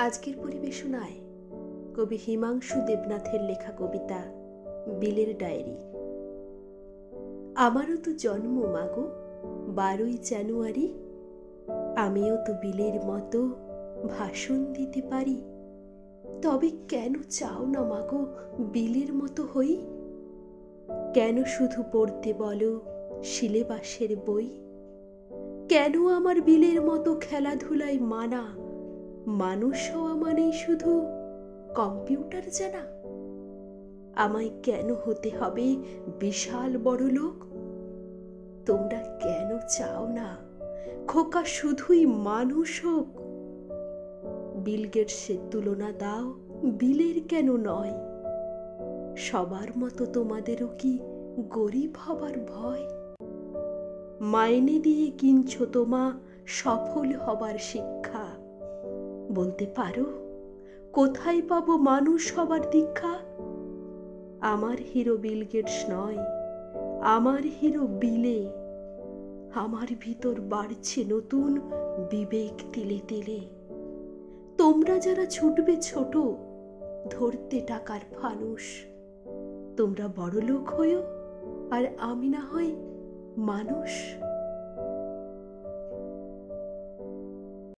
আজকের পরিবেশনায় কবি হিমাংশু দেবনাথের লেখা কবিতা বিলের ডায়েরি। আমারও তো জন্ম মাগো 12ই জানুয়ারি, আমিও তো বিলের মতো ভাষণ দিতে পারি। তবে কেন চাও না মাগো বিলের মতো হই? কেন শুধু পড়তে বলো সিলেবাসের বই? কেন আমার বিলের মতো খেলাধুলায় মানা? মানুষ হওয়া মানেই শুধু কম্পিউটার জানা? আমায় কেন হতে হবে বিশাল বড় লোক? তোমরা কেন চাও না খোকা শুধুই মানুষ হোক? বিল গেটসের তুলনা দাও বিলের কেন নয়? সবার মতো তোমাদেরও কি গরিব হবার ভয়? মাইনে দিয়ে কিনছো তোমা সফল হবার শিক্ষা। বলতে পারো কোথায় পাবো মানুষ হবার দীক্ষা? আমার হিরো বিল গেটস নয়, আমার হিরো বিলে। আমার ভিতর বাড়ছে নতুন বিবেক তিলে তিলে। তোমরা যারা ছুটবে ছোট ধরতে টাকার ফানুস, তোমরা বড় লোক হইও আর আমি না হয় মানুষ।